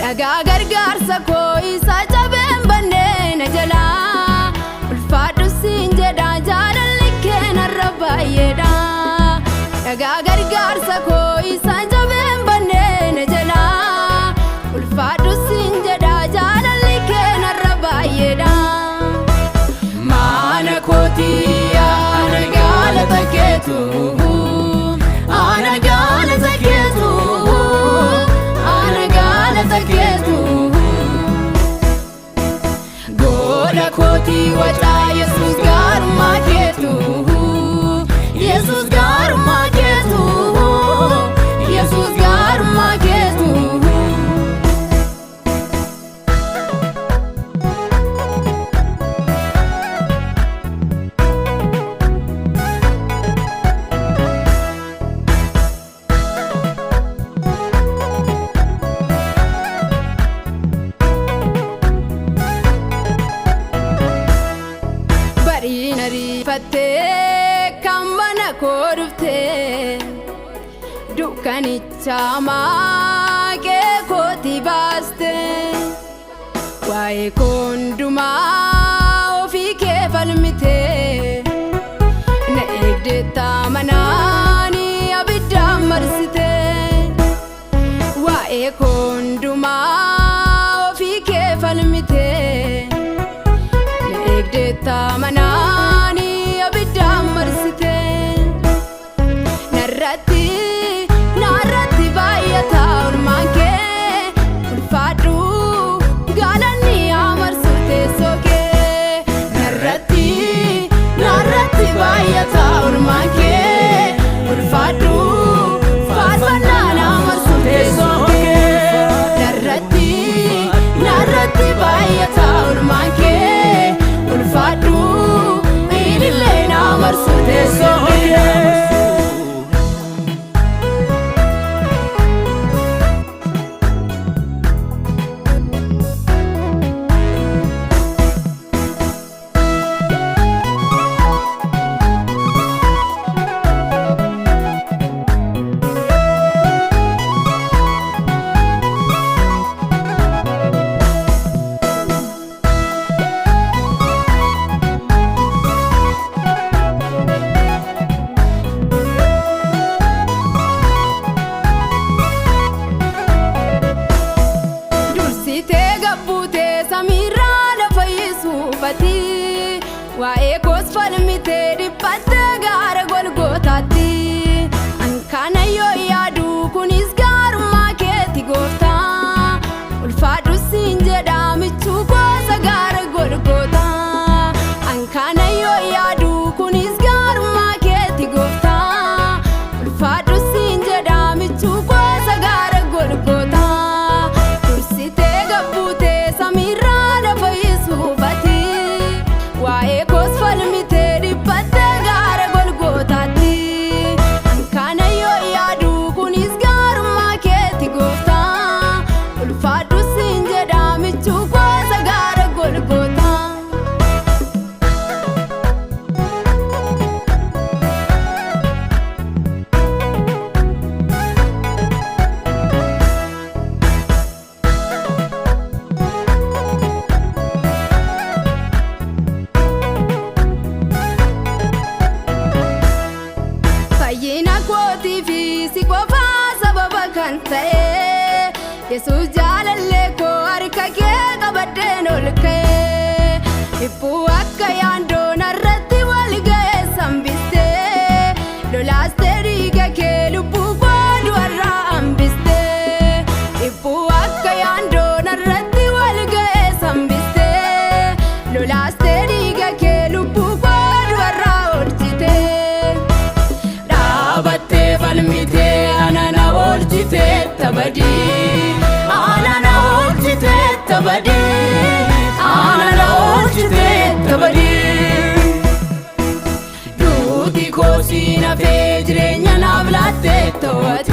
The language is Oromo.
Dhagaa gargaarsa koo isa jabeen banneen jala ulfaadhu siin jedha jaalalli kee narra baay'eedha. Dhagaa gargaarsa koo isa jabeen banneen jala ulfaadhu siin jedha jaalalli kee narra baay'eedha. Mana kootii ana galata keetu ana galata keetu ana galata keetu gola kootii wacaa Yesuus gaarummaa keetu Yesuus gaarummaa keetu Yesuus gaarummaa keetu. Rifattee kan mana koo dhuftee dukkanicha maaqee kooti baastee waa'ee koo hundumaa ofii kee falmitee na eegdetta manaani abiddaan marsitee waa'ee koo hundumaa ofii kee falmitee na eegdetta manaani abiddaan marsitee narratti baay'ataa oolmaan kee ulfaadhu gaalanni amarsu teessoo kee narratti baay'ataa oolmaan kee ulfaadhu faarfannaan amarsu teessoo kee narratti baay'ataa oolmaan kee ulfaadhu ilillee amarsu teessoo kee. Waa'ee koos falmitee dhiphattee gaara Golgootaatti ankana yoo yaadu kunis gaarummaa keeti gooftaa ulfaadhu siin jedha michuu goosa gaara Golgootaa ankana yoo yaadu kunis gaarummaa keeti gooftaa ulfaadhu siin jedha michuu goosa gaara Golgootaa dursitee gabbuutee samiirraa lafa Yesuufati waa'ee koos falmitee dhiphattee gaara Golgootaatti ankana yoo yaadu kunis gaarummaa keeti gooftaa ulfaadhu siin jedha michuu goosa gaara Golgootaa. Fayyina kootii fi si qofaa sababa kan ta'e Yesuus jaalallee koo harka kee qabadheen ol ka'e dhibbuu akka yaandoo narratti wal ga'e sambistee lolaastee dhiiga kee lubbuu koo du'arraa hambistee dhibbuu akka yaandoo narratti wal ga'e sambistee lolaastee dhiiga kee lubbuu koo du'arraa oolchitee dhaabattee falmitee anana oolchitee tabadii anana oolchitee tabadii anana oolchitee tabadii duuti koo siin hafee jireenya naaf laattee to'ate.